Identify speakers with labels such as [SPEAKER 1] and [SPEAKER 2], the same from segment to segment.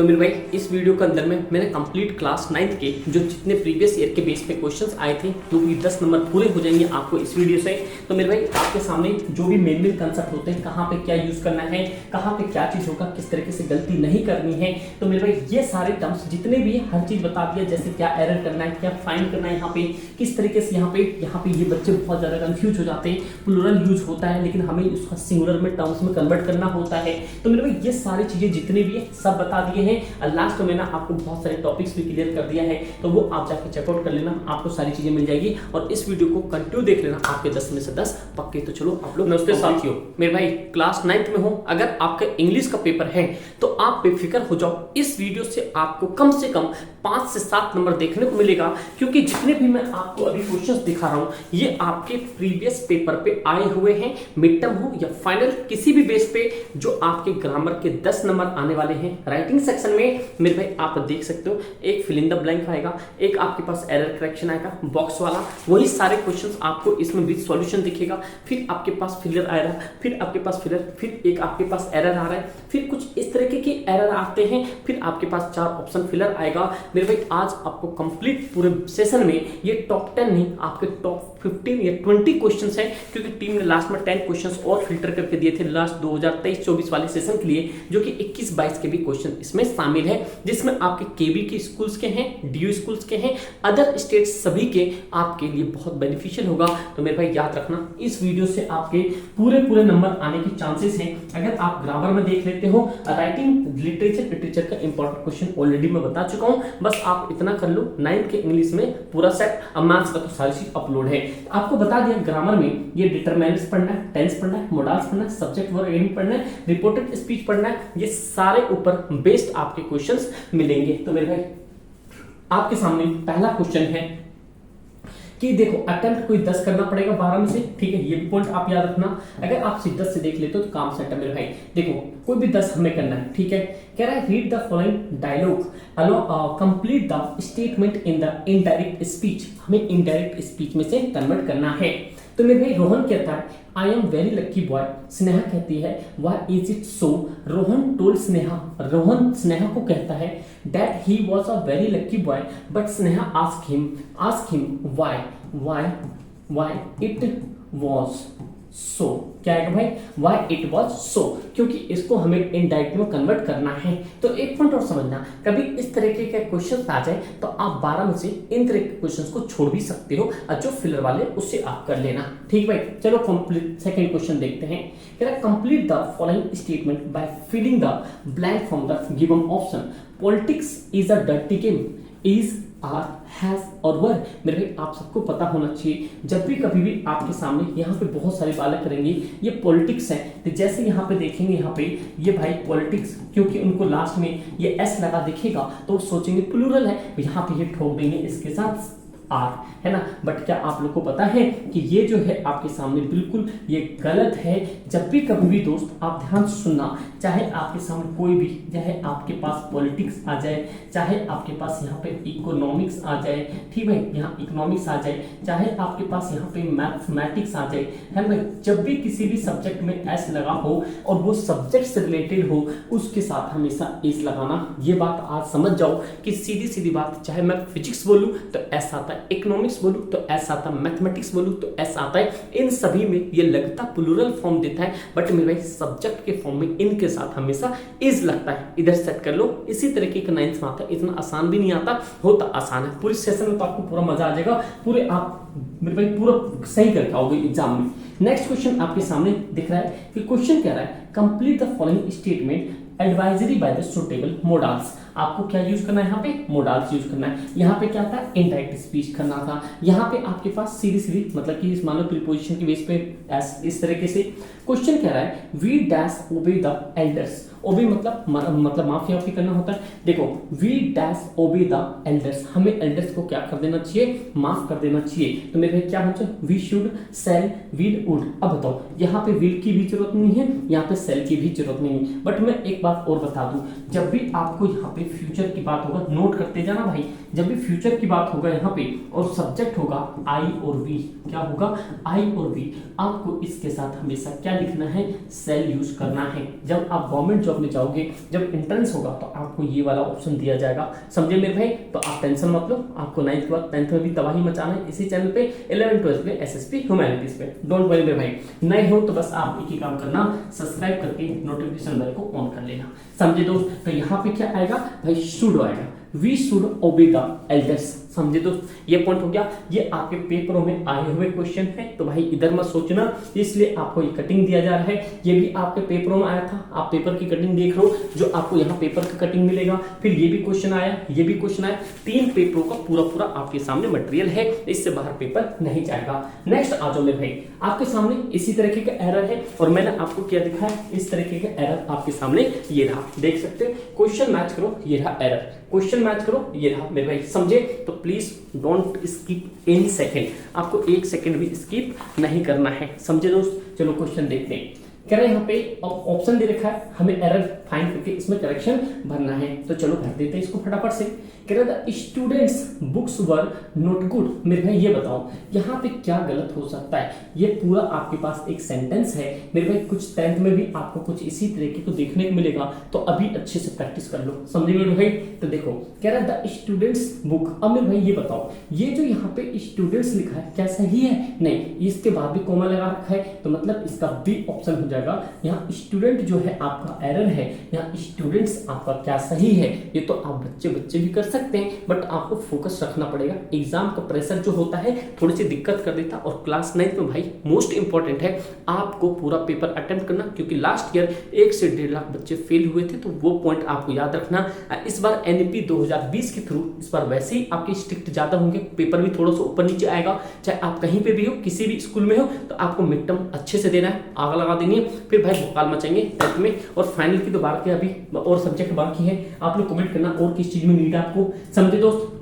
[SPEAKER 1] तो मेरे भाई इस वीडियो के अंदर में मैंने कंप्लीट क्लास 9th के जो जितने प्रीवियस ईयर के बेस पे क्वेश्चंस आए थे जो भी 10 नंबर पूरे हो जाएंगे आपको इस वीडियो से। तो मेरे भाई आपके सामने जो भी मेन कंसेप्ट होते हैं, कहाँ पे क्या यूज करना है, कहाँ पे क्या चीज होगा, किस तरीके से गलती नहीं करनी है, तो मेरे भाई ये सारे टर्म्स जितने भी है हर चीज बता दिया। जैसे क्या एरर करना है, क्या फाइंड करना है, यहाँ पे किस तरीके से यहाँ पे ये बच्चे बहुत ज्यादा कंफ्यूज हो जाते हैं। प्लूरल यूज होता है लेकिन हमें उसका सिंगुलर में टर्म्स में कन्वर्ट करना होता है। तो मेरे भाई ये सारी चीजें जितनी भी है सब बता दिए हैं और लास्ट में मैंने आपको बहुत सारे टॉपिक्स भी क्लियर कर दिया है, तो वो आप जाके चेकआउट कर लेना, आपको सारी चीजें मिल जाएगी। और इस वीडियो को कंटिन्यू देख लेना, आपके 10 में से 10 पक्के। तो चलो आप लोग नमस्ते साथियों, मेरे भाई क्लास 9th में हो, अगर आपका इंग्लिश का पेपर है तो आप बेफिक्र हो जाओ। इस वीडियो से आपको कम से कम 5 से 7 नंबर देखने को मिलेगा, क्योंकि जितने भी मैं आपको अभी क्वेश्चंस दिखा रहा हूं ये आपके प्रीवियस पेपर पे आए हुए हैं। मिड टर्म हो या फाइनल, किसी भी बेस पे जो आपके ग्रामर के 10 नंबर आने वाले हैं। राइटिंग सेक्शन में मेरे भाई आप देख सकते हो, एक फिल इन द ब्लैंक आएगा, एक आपके पास एरर करेक्शन आएगा बॉक्स वाला, वही सारे क्वेश्चंस आपको इसमें विद सॉल्यूशन दिखेगा। फिर आपके पास फिलर आएगा, फिर आपके पास फिलर, फिर एक आपके पास एरर आ रहा है, फिर कुछ इस तरीके के एरर आते हैं, फिर आपके पास 4 ऑप्शन फिलर आएगा। मेरे भाई आज आपको कंप्लीट पूरे सेशन में ये टॉप 10 नहीं, आपके टॉप 15 या 20 क्वेश्चंस हैं, क्योंकि टीम ने लास्ट में 10 क्वेश्चंस और फिल्टर करके दिए थे लास्ट 2023-24 वाले सेशन के लिए, जो कि 21-22 के भी क्वेश्चन इसमें शामिल है, जिसमें आपके केबी के स्कूल्स के हैं, डीयू स्कूल्स के हैं, अदर स्टेट सभी के आपके लिए बहुत बेनिफिशियल होगा। तो मेरे भाई याद रखना, इस वीडियो से आपके पूरे नंबर आने के चांसेस हैं। अगर आप ग्रामर में देख लेते हो, राइटिंग लिटरेचर का इंपॉर्टेंट क्वेश्चन ऑलरेडी मैं बता चुका हूं, बस आप इतना कर लो। 9th के इंग्लिश में पूरा सेट, अब मैथ्स का तो सारी चीज अपलोड है। आपको बता दिया ग्रामर में ये डिटरमिनर्स पढ़ना है, टेंस पढ़ना है, मोडाल्स पढ़ना है, सब्जेक्ट वर्ब एंडिंग पढ़ना है, रिपोर्टेड स्पीच पढ़ना है, ये सारे ऊपर बेस्ड आपके क्वेश्चंस मिलेंगे। तो मेरे भाई आपके सामने पहला क्वेश्चन है कि देखो अटेम्प्ट कोई 10 करना पड़ेगा 12 में से, ठीक है, ये भी पॉइंट आप याद रखना। अगर आप 10 से देख लेते हो तो काम सेट है मेरे भाई। देखो कोई भी 10 हमें करना है, ठीक है। कह रहा है read the following dialogue, complete the statement in the indirect speech. हमें इनडायरेक्ट स्पीच में से कन्वर्ट करना है। तो मेरे भाई रोहन कहता है I am very lucky boy. Sneha कहती है why is it so. Rohan told Sneha, Rohan Sneha को कहता है that he was a very lucky boy, but Sneha ask him why it was so. क्या है भाई, व्हाई इट वाज सो, क्योंकि इसको हमें इनडायरेक्ट में कन्वर्ट करना है। तो एक पॉइंट और समझना, कभी इस तरीके के क्वेश्चन आ जाए तो आप 12 में से इन तरह के क्वेश्चंस को छोड़ भी सकते हो, और जो फिलर वाले उससे आप कर लेना, ठीक भाई। चलो कंप्लीट सेकंड क्वेश्चन देखते हैं। कह रहा है complete the following statement by filling the blank from the given option. Politics is a dirty game, is are has और वर। मेरे भाई आप सबको पता होना चाहिए, जब भी कभी भी आपके सामने यहाँ पे बहुत सारे बालक करेंगे ये पॉलिटिक्स है, तो जैसे यहाँ पे देखेंगे यहाँ पे ये भाई पॉलिटिक्स, क्योंकि उनको लास्ट में ये एस लगा दिखेगा तो सोचेंगे प्लूरल है, यहाँ पे ये ठोक देंगे इसके साथ आर, है ना। बट क्या आप लोग को पता है कि ये जो है आपके सामने बिल्कुल ये गलत है। जब भी कभी भी दोस्त आप ध्यान से सुनना, चाहे आपके सामने कोई भी, चाहे आपके पास पॉलिटिक्स आ जाए, चाहे आपके पास यहाँ पे इकोनॉमिक्स आ जाए, ठीक है, यहाँ इकोनॉमिक्स आ जाए, चाहे आपके पास यहाँ पे मैथमेटिक्स आ जाए, है ना, जब भी किसी भी सब्जेक्ट में एस लगा हो और वो सब्जेक्ट से रिलेटेड हो, उसके साथ हमेशा एस लगाना। ये बात आज समझ जाओ कि सीधी बात, चाहे मैं फिजिक्स बोलूं तो एस आता है, इकोनॉमिक्स बोलूं तो एस आता है, मैथमेटिक्स बोलूं तो एस आता है, इन सभी में ये लगता प्लूरल फॉर्म देता है, बट मेरे भाई सब्जेक्ट के फॉर्म में इनके साथ हमेशा इज लगता है। इधर सेट कर लो। इसी तरीके का 9th में आता है, इतना आसान भी नहीं आता, होता आसान है। पूरी सेशन में तो आपको पूरा मजा आ जाएगा, पूरे आप मेरे भाई पूरा सही करके आओगे एग्जाम में। नेक्स्ट क्वेश्चन आपके सामने दिख रहा है कि क्वेश्चन कह रहा है complete the following statement advisory by the suitable modals. आपको क्या यूज करना है, यहाँ पे मोडाल्स यूज करना है। यहाँ पे क्या था, इनडायरेक्ट स्पीच करना था। यहाँ पे आपके पास सीधी मतलब कि मान लो प्रीपोजिशन की बेस पे इस तरीके से क्वेश्चन कह रहा है we dash obey the elders. Obey मतलब माफी करना होता है। देखो we dash obey the elders, हमें एल्डर्स को क्या कर देना चाहिए, माफ कर देना चाहिए। तो मेरे भाई क्या होता है, we should shall will would. अब बताओ यहाँ पे विल की भी जरूरत नहीं है, यहाँ पे सेल की भी जरूरत नहीं है। बट मैं एक बात और बता दूं, जब भी आपको यहाँ पे पे फ्यूचर की बात होगा, नोट करते जाना भाई, जब भी फ्यूचर की बात होगा यहाँ पे और सब्जेक्ट होगा आई और वी, क्या होगा आई और वी, आपको इसके साथ हमेशा क्या लिखना है, सेल यूज करना है। जब आप गवर्नमेंट जॉब में जाओगे, जब एंट्रेंस होगा तो आपको ये वाला ऑप्शन दिया जाएगा, समझे मेरे भाई। तो आप टेंशन मत लो, आपको 9th के बाद 10th में भी तबाही मचाना है इसी चैनल पे, 11 12 पे एसएसपी ह्यूमैनिटीज पे, डोंट वरी मेरे भाई। नए हो तो बस आप एक ही काम करना, सब्सक्राइब करके नोटिफिकेशन बेल को ऑन कर लेना, समझे दोस्त। तो यहाँ पे क्या आएगा भाई, शुड आएगा, we should obey the elders, समझे दोस्त। ये पॉइंट हो गया, ये आपके पेपरों में आए हुए क्वेश्चन है, तो भाई इधर मत सोचना, इसलिए आपको ये कटिंग दिया जा रहा है। ये भी आपके पेपरों में आया था, आप पेपर की कटिंग देख रहे हो, जो आपको यहाँ पेपर की कटिंग मिलेगा। फिर ये भी क्वेश्चन आया, ये भी क्वेश्चन आया, 3 पेपरों का पूरा पूरा आपके सामने मटेरियल है, इससे बाहर पेपर नहीं जाएगा। नेक्स्ट आ जाओ मेरे भाई, आपके सामने इसी तरीके का एरर है, और मैंने आपको क्या दिखा है, इस तरीके का एरर आपके सामने ये रहा, देख सकते हैं। क्वेश्चन मैच करो, ये रहा एरर, क्वेश्चन मैच करो, ये रहा मेरे भाई, समझे। तो please don't skip any second, आपको 1 सेकंड भी स्किप नहीं करना है, समझे दोस्त। चलो क्वेश्चन देखते हैं, कह रहे हैं यहाँ पे ऑप्शन दे रखा है, हमें एरर फाइंड करके इसमें करेक्शन भरना है, तो चलो भर देते हैं इसको फटाफट से। कह रहा था students books were not good, मेरे भाई ये बताओ यहाँ पे क्या गलत हो सकता है। ये पूरा आपके पास एक सेंटेंस है मेरे भाई, कुछ 10th में भी आपको कुछ इसी तरीके को देखने को मिलेगा, तो अभी अच्छे से प्रैक्टिस कर लो, समझे मेरे भाई। तो देखो कह रहा था स्टूडेंट्स बुक, अब मेरे भाई ये बताओ, ये जो यहाँ पे स्टूडेंट्स लिखा है क्या सही है, नहीं, इसके बाद भी कॉमा लगा रखा है, तो मतलब इसका बी ऑप्शन हो जाएगा। यहाँ स्टूडेंट जो है आपका एरर है, यहाँ स्टूडेंट्स आपका क्या सही है। ये तो आप बच्चे भी कर सकते हैं, बट आपको फोकस रखना पड़ेगा, एग्जाम का प्रेशर जो होता है थोड़ी सी दिक्कत कर देता। और क्लास 9th में भाई मोस्ट इंपॉर्टेंट है आपको पूरा पेपर अटेम्प्ट करना, क्योंकि लास्ट ईयर 1 से 1.5 लाख बच्चे फेल हुए थे, तो वो पॉइंट आपको याद रखना। इस बार एनईपी 2020 के थ्रू इस बार वैसे ही आपके स्ट्रिक्ट ज्यादा होंगे, पेपर भी थोड़ा सा ऊपर नीचे आएगा, चाहे आप कहीं पे भी हो, किसी भी स्कूल में हो, तो आपको मिड टर्म अच्छे से देना है, आग लगा देनी है, फिर भाई भोकाल मचाएंगे 10th में। और फाइनल की तो बात है, अभी और सब्जेक्ट बाकी है, आप लोग कमेंट करना और किस चीज में नीड है आपको, समझे दोस्त।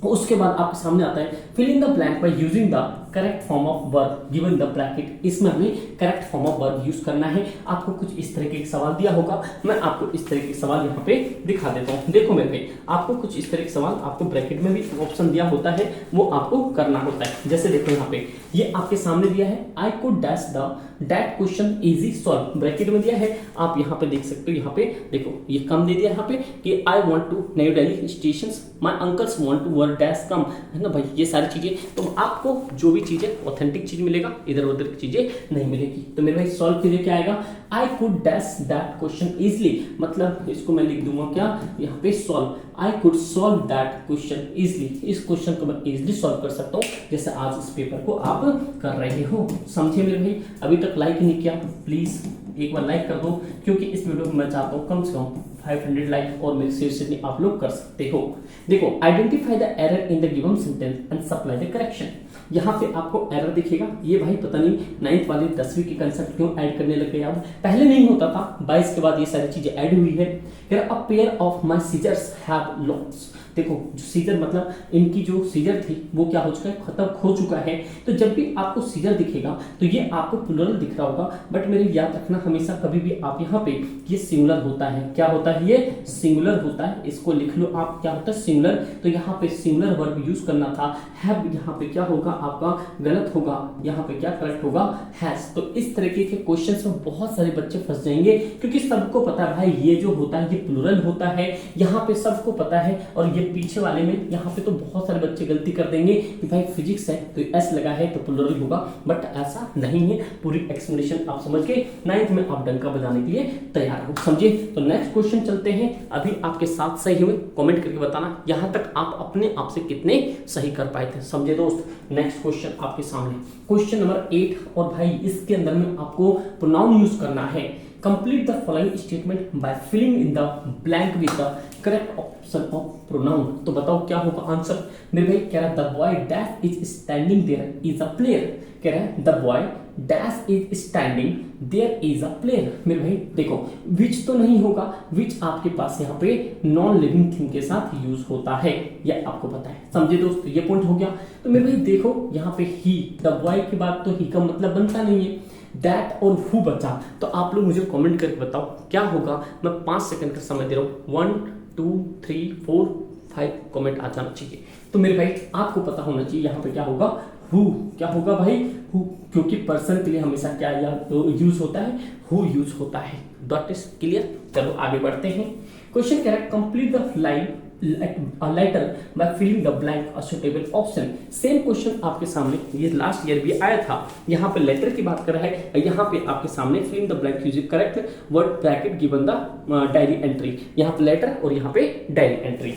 [SPEAKER 1] उसके बाद आपके सामने आता है fill in the blank by using the correct form of verb given the bracket, इसमें हमें correct form of verb use करना है। आपको कुछ इस तरीके के सवाल दिया होगा, मैं आपको इस तरीके के सवाल यहाँ पे दिखा देता हूँ। देखो मेरे भाई, आपको कुछ इस तरह के सवाल, आपको ब्रैकेट में भी ऑप्शन दिया होता है, वो आपको करना होता है। जैसे देखो यहाँ पे ये आपके सामने दिया है, I could dash the that question easy solve, bracket में दिया है, आप यहाँ पे देख सकते हो। यहाँ पे देखो ये कम दे दिया यहाँ पे कि I want to New Delhi station, my uncles want to work dash come, है ना भाई, ये सारी चीजें। तो आपको जो भी चीजें ऑथेंटिक चीज मिलेगा, इधर उधर की चीजें नहीं मिलेगी। तो मेरे भाई सॉल्व कीजिए, क्या आएगा, I could dash that question easily, मतलब इसको मैं लिख दूंगा क्या यहाँ पे solve, I could solve that question easily, इस क्वेश्चन को मैं इजली सॉल्व कर सकता हूँ, जैसे आज इस पेपर को आप कर रहे हो, समझे मेरे भाई। अभी तक लाइक नहीं किया, प्लीज एक बार लाइक कर दो, क्योंकि इस वीडियो को मैं चाहता हूँ कम से कम 500 लाइक, और मेरे शेयर से आप लोग कर सकते हो। देखो identify the error in the given sentence and supply the correction, यहाँ पे आपको एरर दिखेगा। ये भाई पता नहीं 9th वाले 10वीं के कंसेप्ट क्यों ऐड करने लग गए, अब पहले नहीं होता था, 22 के बाद ये सारी चीजें ऐड हुई है। A pair of my scissors have lost, देखो जो सीजर मतलब इनकी जो सीजर थी वो क्या हो चुका है, खत्म हो चुका है। तो जब भी आपको सीजर दिखेगा तो ये आपको प्लूरल दिख रहा होगा, बट मेरे याद रखना हमेशा कभी भी आप यहाँ पे ये सिंगुलर होता है, क्या होता है, ये सिंगुलर होता है, इसको लिख लो आप, क्या होता है सिंगुलर। तो यहाँ पे सिंगुलर वर्ब यूज करना था, हैव यहाँ पे क्या होगा आपका गलत होगा, यहाँ पे क्या करेक्ट होगा, हैज। तो इस तरीके के क्वेश्चंस में बहुत सारे बच्चे फंस जाएंगे, क्योंकि सबको पता है भाई ये जो होता है ये प्लूरल होता है, यहाँ पे सबको पता है। और ये पीछे वाले में यहाँ पे तो बहुत सारे बच्चे गलती कर देंगे कि भाई फिजिक्स है तो एस लगा है तो प्लूरल होगा, बट ऐसा नहीं है। पूरी एक्सप्लेनेशन आप समझ के 9th में आप डंका बजाने के लिए तैयार हो, समझे। तो नेक्स्ट क्वेश्चन चलते हैं। अभी आपके साथ सही हुए कमेंट करके बताना यहाँ तक आप अपने आप से कितने सही कर पाए थे, समझे दोस्त। नेक्स्ट क्वेश्चन आपके सामने क्वेश्चन नंबर 8, और भाई इसके अंदर में आपको प्रोनाउन यूज करना है। Complete the following statement by filling in the blank with the correct option of pronoun. तो बताओ क्या होगा आंसर। मेरे भाई कह रहा है the boy dash is standing there is a player, कह रहा है the boy dash is standing there is a player. मेरे भाई देखो विच तो नहीं होगा, विच आपके पास यहाँ पे नॉन लिविंग थिंग के साथ यूज होता है, यह आपको पता है, समझे दोस्त। ये पॉइंट हो गया। तो मेरे भाई देखो यहाँ पे ही, द बॉय के बाद तो ही का मतलब बनता नहीं है, दैट और हु बचा। तो आप लोग मुझे कमेंट करके बताओ क्या होगा। मैं 5 सेकंड का समय दे रहा हूँ, 1 2 3 4 5 कमेंट आ जाना चाहिए। तो मेरे भाई आपको पता होना चाहिए यहाँ पे क्या होगा, हु। क्या होगा भाई, हु, क्योंकि पर्सन के लिए हमेशा क्या यूज होता है, हु यूज होता है। That is clear. चलो आगे बढ़ते हैं। क्वेश्चन कह रहा है complete the line letter by filling the blank a suitable option. Same question आपके सामने ये लास्ट ईयर भी आया था। यहाँ पे लेटर की बात कर रहा है, यहाँ पे आपके सामने filling the blank using correct word bracket given the diary entry. यहाँ पे लेटर और यहाँ पे डायरी एंट्री।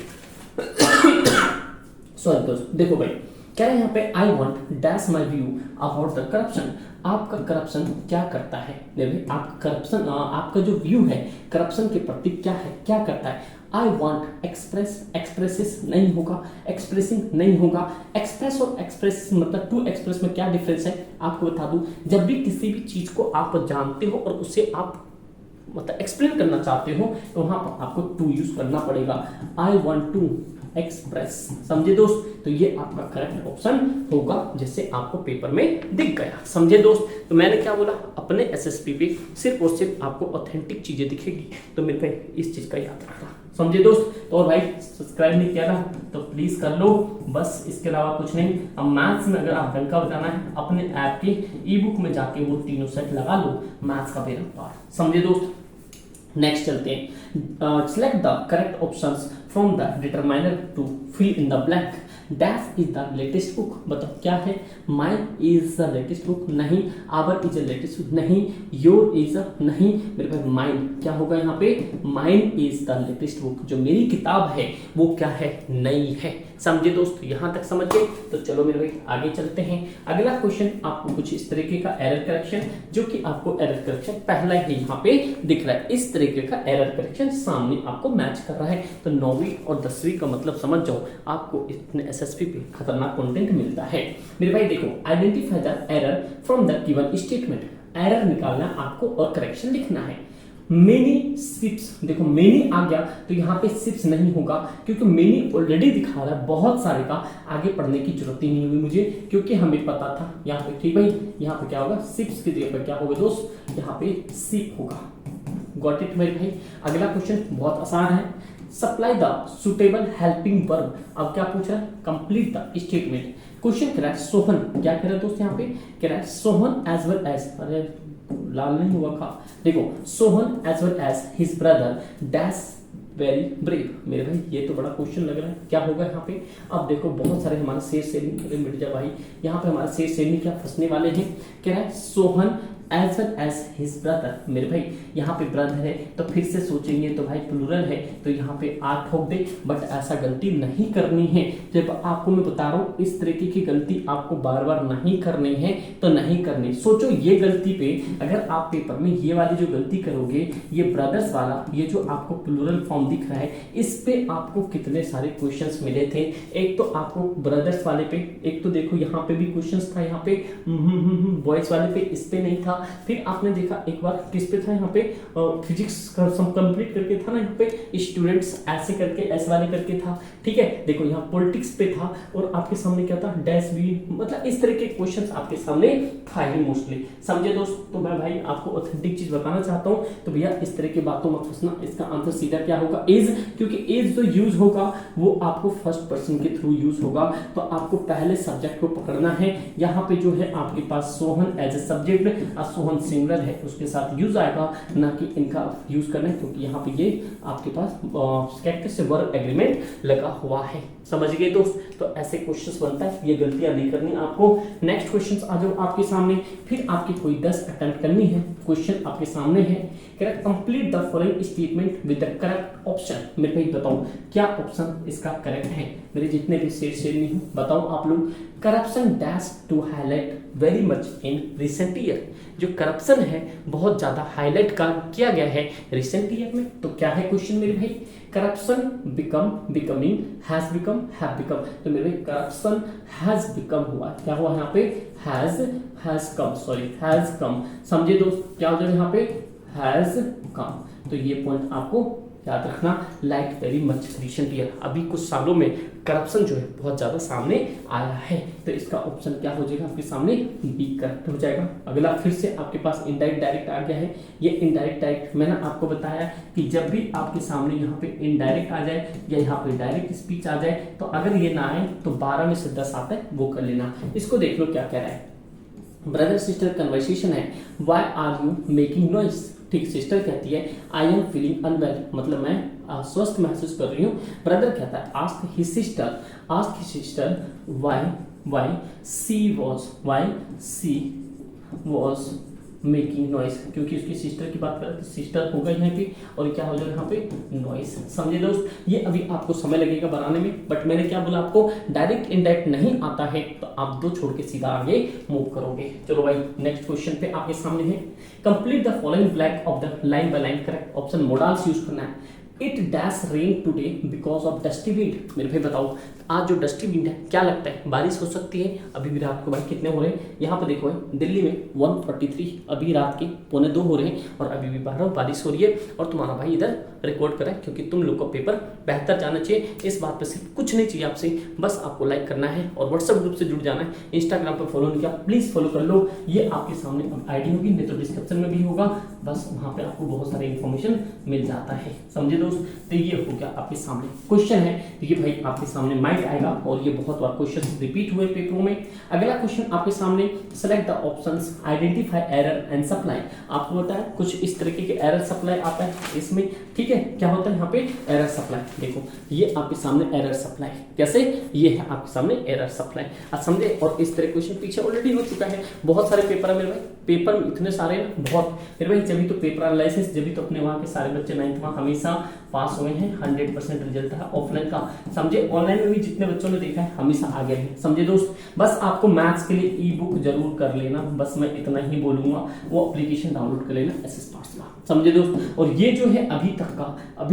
[SPEAKER 1] सॉरी दोस्त, देखो भाई क्या है यहाँ पे, I want dash my view about the corruption. आपका करप्शन क्या करता है, आपका करप्शन, आपका जो व्यू है करप्शन के प्रति क्या है, क्या करता है। आई वॉन्ट एक्सप्रेस, एक्सप्रेसिस नहीं होगा, एक्सप्रेसिंग नहीं होगा। एक्सप्रेस और एक्सप्रेस मतलब टू एक्सप्रेस में क्या डिफरेंस है आपको बता दूं। जब भी किसी भी चीज को आप जानते हो और उसे आप मतलब एक्सप्लेन करना चाहते हो तो वहां पर आपको टू यूज करना पड़ेगा। आई वॉन्ट टू एक्सप्रेस, समझे दोस्त। तो ये आपका करेक्ट ऑप्शन होगा जैसे आपको पेपर में दिख गया, समझे दोस्त। तो मैंने क्या बोला, अपने एसएसपी पे सिर्फ और सिर्फ आपको ऑथेंटिक चीजें दिखेगी, तो मेरे भाई इस चीज का याद रखना, समझे दोस्त। तो और भाई सब्सक्राइब नहीं किया ना तो प्लीज कर लो, बस इसके अलावा कुछ नहीं। अब मैथ्स में अगर आप डंका बजाना है अपने ऐप के ई बुक में जाके वो तीनों सेट लगा लो, मैथ्स का बेरा पार, समझे दोस्त। नेक्स्ट चलते हैं। Select the correct options from the determiner to fill in the blank. Dash is the latest book, बताओ क्या है। Mine is the latest book, नहीं। Our is the latest book, नहीं। योर इज नहीं, मेरे पास माइन क्या होगा यहाँ पे, mine is the latest book, जो मेरी किताब है वो क्या है, नई है, समझे दोस्त। यहां तक समझ गए। तो चलो मेरे भाई आगे चलते हैं। अगला क्वेश्चन आपको कुछ इस तरीके का एरर करेक्शन, जो कि आपको एरर करेक्शन पहला ही यहाँ पे दिख रहा है, इस तरीके का एरर करेक्शन सामने आपको मैच कर रहा है। तो 9वीं और 10वीं का मतलब समझ जाओ, आपको इतने एसएसपी पे खतरनाक कंटेंट मिलता है मेरे भाई। देखो, identify the error from the given statement. Error निकालना आपको और करेक्शन लिखना है। मेनी शिप्स, देखो मेनी आ गया तो यहाँ पे शिप्स नहीं होगा, क्योंकि मेनी ऑलरेडी दिखा रहा है बहुत सारे का, आगे पढ़ने की जरूरत ही नहीं हुई मुझे, क्योंकि हमें पता था यहाँ पे। ठीक भाई, यहाँ पे क्या होगा, शिप्स की जगह पे क्या होगा दोस्त, यहाँ पे शिप होगा। गॉट इट मेरे भाई। अगला क्वेश्चन बहुत आसान है। Supply the suitable helping verb. अब क्या पूछ रहा है, कंप्लीट द स्टेटमेंट। क्वेश्चन कह रहा है सोहन, क्या कह रहा है दोस्त, यहाँ पे कह रहा है सोहन एज वेल एज, अरे लाल नहीं हुआ था, देखो Sohan as well as his brother dash very brave. मेरे भाई ये तो बड़ा क्वेश्चन लग रहा है, क्या होगा यहाँ पे। अब देखो बहुत सारे हमारे शेर शेरनी मिट जा भाई, यहाँ पे हमारे शेर शेरनी क्या फंसने वाले हैं। कह रहा है Sohan as well as his brother. मेरे भाई यहाँ पे ब्रदर है तो फिर से सोचेंगे तो भाई प्लूरल है, तो यहाँ पे आर ठोक दे, बट ऐसा गलती नहीं करनी है। जब आपको मैं बता रहा हूँ इस तरीके की गलती आपको बार बार नहीं करनी है, तो नहीं करनी। सोचो ये गलती पे अगर आप पेपर में ये वाली जो गलती करोगे, ये ब्रदर्स वाला, ये जो आपको प्लूरल फॉर्म दिख रहा है, इस पे आपको कितने सारे क्वेश्चंस मिले थे। एक तो आपको ब्रदर्स वाले पे, एक तो देखो यहाँ पे भी क्वेश्चंस था, यहाँ पे बॉयज वाले पे, इस पे नहीं था। फिर आपने देखा एक बार किस पे था, यहाँ पे फिजिक्स कंप्लीट करके था ना, यहाँ पे स्टूडेंट्स ऐसे करके ऐसे वाले करके था। ठीक है, देखो यहाँ पॉलिटिक्स पे था, और आपके सामने क्या था, डैश भी, मतलब इस तरह के क्वेश्चंस आपके सामने था ही मोस्टली, समझे दोस्त। तो मैं भाई आपको ऑथेंटिक चीज बताना चाहता हूँ, तो भैया इस तरह की बातों में फंसना। इसका आंसर सीधा क्या होगा, इज, क्योंकि इज जो यूज होगा वो आपको फर्स्ट पर्सन के थ्रू यूज होगा, तो आपको पहले सब्जेक्ट को पकड़ना है। यहाँ पे जो है आपके पास Sohan as a subject, Sohan singular है उसके साथ यूज आएगा, ना कि इनका यूज करना है, क्योंकि यहाँ पे ये आपके पास कैरेक्टर से वर्ब एग्रीमेंट लगा हुआ है, समझ गए दोस्त। तो ऐसे क्वेश्चंस बनता है, ये गलतियां नहीं करनी आपको। नेक्स्ट क्वेश्चंस आ जाओ आपके सामने, फिर आपकी कोई 10 अटेम्प्ट करनी है। क्वेश्चन आपके सामने है, correct complete the following statement with the correct option. मेरे भाई बताओ क्या ऑप्शन इसका करेक्ट है। मेरे जितने भी शेर नहीं बताओ आप लोग। Corruption dash to highlight very much in recent year. जो करप्शन है बहुत ज्यादा हाईलाइट किया गया है रिसेंट ईयर में, तो क्या है क्वेश्चन मेरे भाई। Corruption become, becoming, has become, have become. तो मेरे भाई करप्शन हैज बिकम हुआ, क्या हुआ यहाँ पे, has come, sorry has come, समझे दोस्त। क्या हो जाएगा यहाँ पे, हैज कम। तो ये पॉइंट आपको याद रखना like very much recent year, अभी कुछ सालों में करप्शन जो है बहुत ज्यादा सामने आया है, तो इसका ऑप्शन क्या हो जाएगा आपके सामने, बी करेक्ट हो जाएगा। अगला फिर से आपके पास इनडायरेक्ट डायरेक्ट आ गया है। ये इनडायरेक्ट डायरेक्ट मैंने आपको बताया कि जब भी आपके सामने यहाँ पे इनडायरेक्ट आ जाए या यहाँ पे डायरेक्ट स्पीच आ जाए, तो अगर ये ना आए तो 12 में से 10 आता है वो कर लेना। इसको देख लो क्या कह रहा है, ब्रदर सिस्टर कन्वर्सेशन है, why are you making noise. ठीक, सिस्टर कहती है आई एम फीलिंग अनवेल, मतलब मैं अस्वस्थ महसूस कर रही हूँ। ब्रदर कहता है ask his sister why she was making noise, क्योंकि उसकी सिस्टर की बात करें तो सिस्टर होगा यहाँ पे, और क्या हो जाएगा यहाँ पे, नॉइस। समझे दोस्त, ये अभी आपको समय लगेगा बनाने में, बट मैंने क्या बोला आपको, डायरेक्ट इनडायरेक्ट नहीं आता है तो आप 2 छोड़ के सीधा आगे मूव करोगे। चलो भाई नेक्स्ट क्वेश्चन पे आपके सामने है, complete the following blank of the line by line correct option modals use करना है। It dash rain today because of dusty wind. मेरे भाई बताओ आज जो डस्टी विंड है क्या लगता है बारिश हो सकती है? अभी भी रात को भाई कितने हो रहे हैं, यहाँ पे देखो दिल्ली में 143 अभी रात के 1:45 हो रहे हैं और अभी भी बारिश हो रही है, और तुम्हारा भाई इधर रिकॉर्ड करें क्योंकि तुम लोग का पेपर बेहतर जाना चाहिए। इस बात पे सिर्फ कुछ नहीं चाहिए आपसे, बस आपको लाइक करना है और व्हाट्सएप ग्रुप से जुड़ जाना है। इंस्टाग्राम पर फॉलो नहीं किया प्लीज फॉलो कर लो, ये आपके सामने आईडी होगी, नहीं तो डिस्क्रिप्शन में भी होगा, बस वहां पे आपको बहुत सारे इन्फॉर्मेशन मिल जाता है। समझे दोस्त, तो ये हो गया आपके सामने क्वेश्चन है, तो ये भाई आपके सामने माइक आएगा और ये बहुत बार क्वेश्चन रिपीट हुए पेपरों में। अगला क्वेश्चन आपके सामने, select the options identify error and supply. आपको बताया कुछ इस तरीके के एरर सप्लाई आता है इसमें, ठीक है, क्या होता है यहाँ पे एरर सप्लाई। देखो ये आपके सामने एरर सप्लाई कैसे, ये है आपके सामने एरर सप्लाई, आप समझे। और इस तरह क्वेश्चन पीछे ऑलरेडी हो चुका है, बहुत सारे पेपर है मेरे भाई, पेपर इतने सारे बहुत मेरे भाई, जब तो पेपर एनालिसिस, जब तो अपने वहाँ के सारे बच्चे 9th वहाँ हमेशा पास हुए हैं, 100% रिजल्ट है ऑफलाइन का। समझे, ऑनलाइन में भी जितने बच्चों ने देखा है हमेशा आगे हैं। समझे दोस्त, बस आपको मैथ्स के लिए ई बुक जरूर कर लेना, बस मैं इतना ही बोलूंगा, वो एप्लीकेशन डाउनलोड कर लेना एसएस पास का। समझे दोस्त, और ये जो है अभी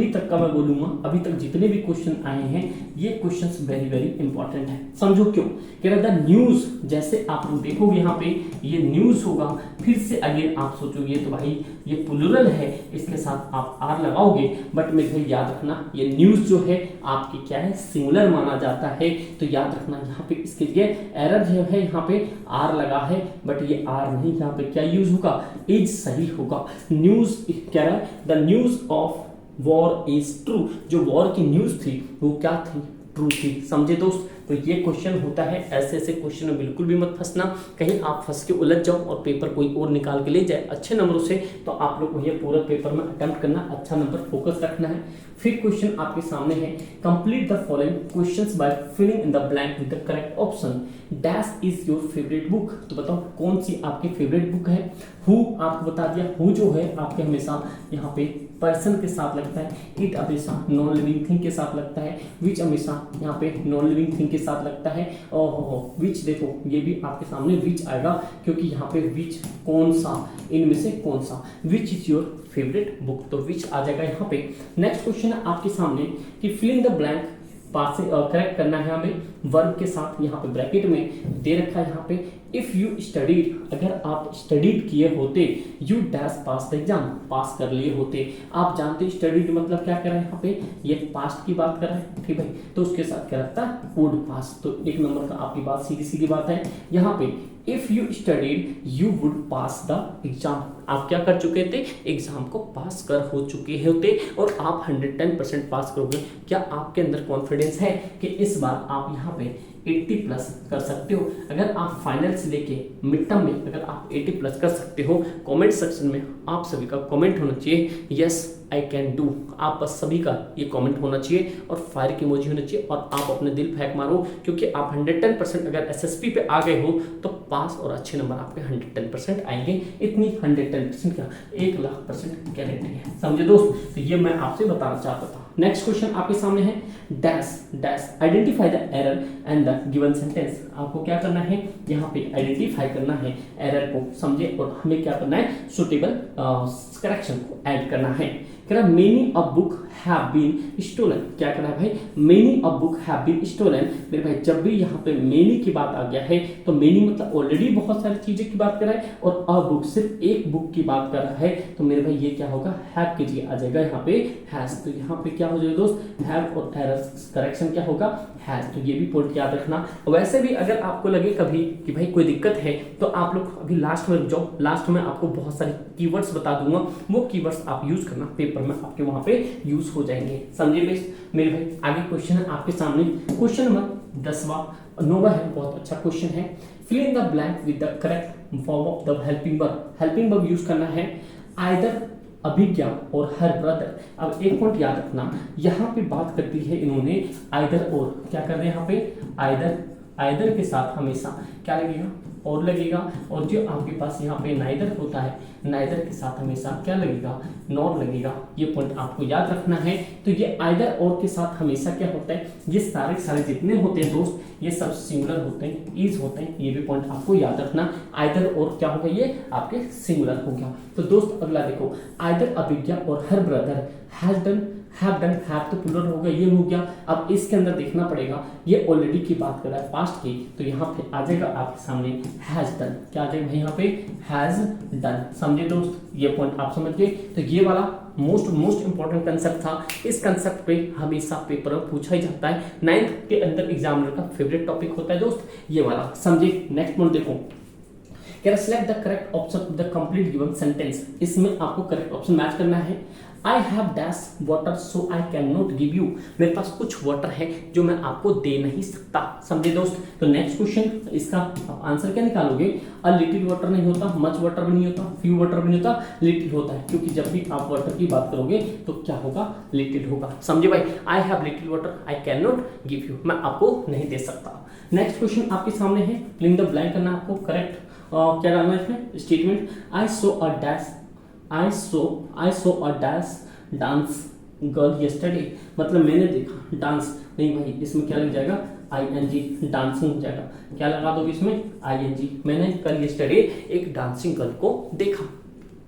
[SPEAKER 1] तक का मैं बोलूंगा, अभी तक जितने भी क्वेश्चन आए हैं ये क्वेश्चंस वेरी वेरी इंपॉर्टेंट है। समझो क्यों, कह रहा था न्यूज, जैसे आप लोग देखोगे यहाँ पे ये न्यूज होगा, फिर से अगेन आप सोचोगे तो भाई ये प्लूरल है, इसके साथ आप आर लगाओगे, बट मेरे भाई याद रखना ये न्यूज जो है आपकी क्या है, सिंगुलर माना जाता है, तो याद रखना यहाँ पे इसके लिए एरर जो है यहाँ पे आर लगा है, बट ये आर नहीं, यहाँ पे क्या यूज होगा, इज सही होगा। न्यूज कह रहा है the news of war is true, जो वॉर की न्यूज थी वो क्या थी, ट्रू थी। समझे दोस्त, तो ये क्वेश्चन होता है, ऐसे क्वेश्चन में बिल्कुल भी मत फंसना, कहीं आप फंस के उलझ जाओ और पेपर कोई और निकाल के ले जाए अच्छे नंबरों से, तो आप लोग को ये पूरा पेपर में अटेम्प्ट करना, अच्छा नंबर फोकस रखना है। फिर क्वेश्चन आपके सामने है, complete the following questions by filling in the blank with the correct option. Dash is your favourite book, तो बताओ कौन सी आपकी फेवरेट बुक है। हु आपको बता दिया, हु जो है आपके हमेशा यहाँ पे पर्सन के साथ लगता है, इट हमेशा नॉन लिविंग थिंग के साथ लगता है, विच हमेशा यहाँ पे नॉन लिविंग थिंग के साथ लगता है, और विच देखो ये भी आपके सामने विच आएगा, क्योंकि यहाँ पे विच कौन सा, इनमें से कौन सा, which is your favourite book, तो विच आ जाएगा यहाँ पे। नेक्स्ट क्वेश्चन है आपके सामने कि fill in the blank, pass correct करना है हमें वर्ब के साथ, यहाँ पे ब्रैकेट में दे रखा है यहाँ पे, इफ यू स्टडीड, अगर आप स्टडीड किए होते, you dash pass the exam, pass कर लिए होते। आप जानते स्टडीड मतलब क्या कर रहा है, यहाँ पे ये पास्ट की बात कर रहा है, ठीक भाई, तो उसके साथ क्या रखता है, वुड पास, तो 1 नंबर का आपकी बात सीधी सीधी बात है। यहाँ पे if you studied you would pass the exam, आप क्या कर चुके थे, एग्जाम को पास कर हो चुके होते और आप 110% पास करोगे। क्या आपके अंदर कॉन्फिडेंस है कि इस बार आप यहाँ पे 80 प्लस कर सकते हो? अगर आप फाइनल से लेके मिड टर्म में अगर आप 80 प्लस कर सकते हो, कमेंट सेक्शन में आप सभी का कमेंट होना चाहिए यस आई कैन डू, आप बस सभी का ये कमेंट होना चाहिए और फायर की इमोजी होना चाहिए, और आप अपने दिल फेंक मारो, क्योंकि आप 110% अगर एसएसपी पे आ गए हो तो पास और अच्छे नंबर आपके 110% आएंगे। इतनी 110% क्या 1,00,000% गारंटी है। समझे दोस्त, तो ये मैं आपसे बताना चाहता था। नेक्स्ट क्वेश्चन आपके सामने है, dash dash identify the error and the given sentence. आपको क्या करना है, यहाँ पे आइडेंटिफाई करना है एरर को, समझे, और हमें क्या करना है, सुटेबल करेक्शन को ऐड करना है। Meaning of book have been stolen. क्या करा है भाई, many a book have been stolen. मेरे भाई जब भी यहाँ पे मेनी की बात आ गया है तो मेनी मतलब ऑलरेडी बहुत सारी चीजें की बात कर रहा है, और अ बुक सिर्फ एक बुक की बात कर रहा है, तो मेरे भाई ये क्या होगा, हैव की जगह आ जाएगा यहाँ पे हैज। तो यहाँ पे क्या हो जाएगा दोस्त, हैव और एरर करेक्शन क्या होगा, हैज। तो ये भी पॉइंट याद रखना। वैसे भी अगर आपको लगे कभी कि भाई कोई दिक्कत है तो आप लोग अभी लास्ट में रुक जाओ, लास्ट में आपको बहुत सारे कीवर्ड्स बता दूंगा, वो कीवर्ड्स आप यूज करना, पेपर में आपके वहां पे यूज हो जाएंगे। समझिए बेस्ट मेरे भाई। आगे क्वेश्चन है आपके सामने, क्वेश्चन नंबर 10वां, नोवा है, बहुत अच्छा क्वेश्चन है। Fill in the blank with the correct form of the helping verb. Helping verb use करना है आइदर, अभिज्ञा और हर ब्रदर। अब एक पॉइंट याद रखना, यहाँ पे बात करती है इन्होंने आइदर और, क्या कर रहे हैं यहाँ पे, आइदर के साथ हमेशा क्या लगेगा, और लगेगा, और जो आपके पास यहाँ पे नाइदर होता है, नाइदर के साथ हमेशा क्या लगेगा, नॉट लगेगा। ये पॉइंट आपको याद रखना है। तो ये आइदर और के साथ हमेशा क्या होता है, ये सारे जितने होते हैं दोस्त, ये सब सिंगुलर होते हैं, इज होते हैं। ये भी पॉइंट आपको याद रखना। आइदर और क्या होगा, ये आपके सिंगुलर हो गया। तो दोस्त अगला देखो, आइदर अभिज्ञा और her brother has done, have done, have तो प्लूरल हो गया, ये हो गया। अब इसके अंदर देखना पड़ेगा, ये ऑलरेडी की बात कर रहा है पास्ट की, तो यहाँ पे आ जाएगा आपके सामने हैज डन। क्या आ जाएगा यहाँ पे, हैज डन। समझे दोस्त, ये पॉइंट आप समझ गए। तो ये वाला मोस्ट इंपॉर्टेंट कंसेप्ट था। इस कंसेप्ट पे हमेशा पेपर में पूछा ही जाता है, 9th के अंदर एग्जामिनर का फेवरेट टॉपिक होता है दोस्त, ये वाला। समझे। नेक्स्ट पॉइंट देखो, क्या select the correct option the complete given sentence. इसमें आपको करेक्ट ऑप्शन मैच करना है। I have dash water so I can not give you. मेरे पास कुछ वाटर है जो मैं आपको दे नहीं सकता। समझे दोस्त। तो नेक्स्ट क्वेश्चन, इसका आंसर क्या निकालोगे, अ लिटिल वाटर नहीं होता, मच वाटर भी नहीं होता, फ्यू वाटर भी नहीं होता, लिटिल होता है, क्योंकि जब भी आप वाटर की बात करोगे तो क्या होगा, लिटिल होगा। समझे भाई। I have little water I can not give you, मैं आपको नहीं दे सकता। नेक्स्ट क्वेश्चन आपके सामने है, फिल इन द ब्लैंक करना आपको, करेक्ट क्या डालना है इसमें, statement. I so a dash, I saw a dance girl yesterday। मतलब मैंने देखा डांस, नहीं भाई इसमें क्या लग जाएगा, ing, डांसिंग हो जाएगा। क्या लगा दोगे इसमें, ing। मैंने कल yesterday एक डांसिंग गर्ल को देखा।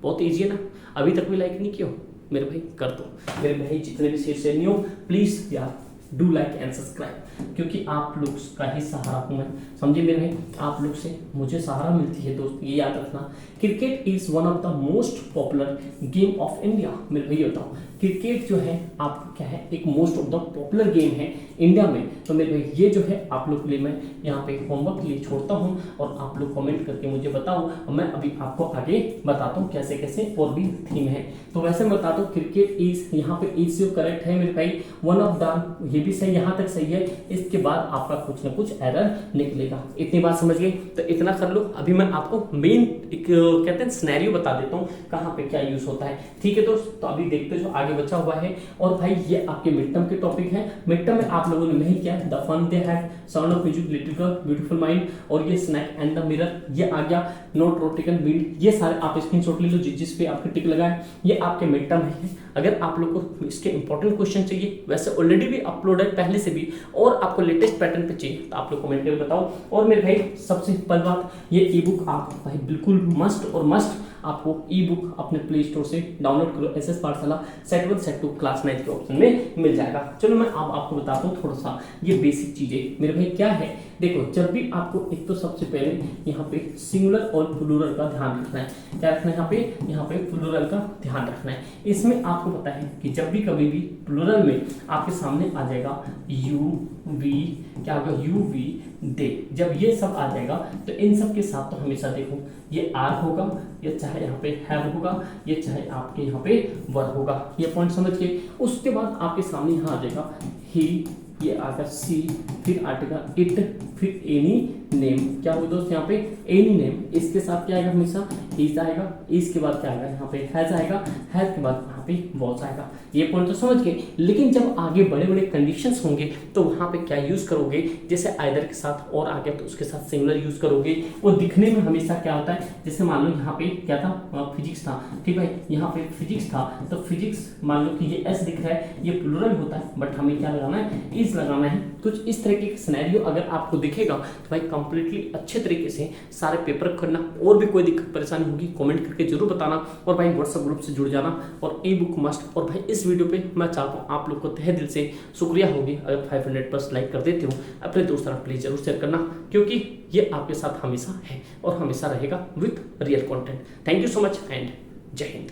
[SPEAKER 1] बहुत इजी है ना, अभी तक भी लाइक नहीं किया मेरे भाई, कर दो। मेरे भाई जितने भी शेयर नहीं हो, प्लीज यार डू लाइक एंड सब्सक्राइब, क्योंकि आप लोग का ही सहारा हूं मैं। समझे मेरे भाई, आप लोग से मुझे सहारा मिलती है दोस्त, ये याद रखना। Cricket is one of the most popular game of India. मेरे भाई बताओ, क्रिकेट जो है आपका क्या है, एक most of the popular game है इंडिया में। तो मेरे भाई ये जो है आप लोग के लिए मैं यहाँ पे होमवर्क के लिए छोड़ता हूँ, और आप लोग कमेंट करके मुझे बताओ, मैं अभी आपको आगे बताता हूँ कैसे कैसे और भी थीम है। तो वैसे मैं बताता हूँ, क्रिकेट इज, यहाँ पे इज जो करेक्ट है मेरे भाई, वन ऑफ द, ये भी सही, यहाँ तक सही है। इसके बाद आपका कुछ ना कुछ एरर निकलेगा। इतनी बात समझ गए, तो इतना कर लो। अभी मैं आपको मेन कहते हैं सिनेरियो बता देता हूँ कहाँ पे क्या यूज होता है। ठीक है दोस्त, तो अभी देखते जो आगे बचा हुआ है। और भाई ये आपके मिड टर्म के टॉपिक है। मिड टर्म में आप लोगों ने नहीं किया, the fun they had, sound of music, little girl, beautiful mind, और ये स्नैक एंड द मिरर, ये आ गया। नोट रोटिकन बीड, ये सारे आप स्क्रीनशॉट ले लो जिस पे आपके टिक लगाए, ये आपके मिड टर्म है। अगर आप लोग को इसके इंपॉर्टेंट क्वेश्चन चाहिए, वैसे ऑलरेडी भी अपलोड है पहले से भी, और आपको लेटेस्ट पैटर्न पे चाहिए तो आप लोग कमेंट करके बताओ। और मेरे भाई सबसे पहली बात, ये ई बुक आप भाई बिल्कुल मस्ट और मस्ट आपको ई बुक अपने प्ले स्टोर से डाउनलोड करो। एसएस पाठशाला सेट 1 सेट 2 क्लास 9 के ऑप्शन में मिल जाएगा। चलो मैं अब आपको बताता हूँ थोड़ा सा ये बेसिक चीजें। मेरे भाई क्या है, देखो जब भी आपको एक तो सबसे पहले यहाँ पे सिंगुलर और प्लूरल का ध्यान रखना है। क्या रखना है यहाँ पे प्लूरल का ध्यान रखना है। इसमें आपको पता है कि जब भी कभी भी प्लूरल में आपके सामने आ जाएगा यू वी, क्या होगा, यू वी दे, जब ये सब आ जाएगा तो इन सब के साथ तो हमेशा देखो ये आर होगा, ये चाहे यहाँ पे हैव होगा, ये चाहे आपके यहाँ पे वर होगा। ये पॉइंट समझ के उसके बाद आपके सामने यहाँ आ जाएगा ही, ये आएगा सी, फिर आएगा इट, फिर एनी नेम। क्या होगा दोस्त यहाँ पे एनी नेम, इसके साथ क्या आएगा हमेशा इज आएगा, इसके बाद क्या आएगा यहाँ पे हैज आएगा, हैज के बाद यहाँ पे वॉज आएगा। ये पॉइंट तो समझ गए। लेकिन जब आगे बड़े बड़े कंडीशंस होंगे तो वहां पे क्या यूज करोगे, जैसे आइदर के साथ और आ गया तो उसके साथ सिंगुलर यूज करोगे। वो दिखने में हमेशा क्या होता है, जैसे मान लो यहाँ पे क्या था, फिजिक्स था, ठीक है, यहाँ पे फिजिक्स था, तो फिजिक्स मान लो कि ये एस दिख रहा है, ये प्लूरल होता है, बट हमें क्या लगाना है, इज लगाना है। कुछ इस तरह के सिनेरियो अगर आपको दिखेगा तो भाई कंप्लीटली अच्छे तरीके से सारे पेपर करना, और भी कोई दिक्कत परेशानी परेशानी होगी कमेंट करके जरूर बताना, और भाई व्हाट्सएप ग्रुप से जुड़ जाना, और ई बुक मस्ट। और भाई इस वीडियो पे मैं चाहता हूँ आप लोग को तहे दिल से शुक्रिया होगी अगर 500+ लाइक कर देते हो। अपने दोस्तों प्लीज जरूर शेयर करना, क्योंकि ये आपके साथ हमेशा है और हमेशा रहेगा with real content. Thank you so much and जय हिंद।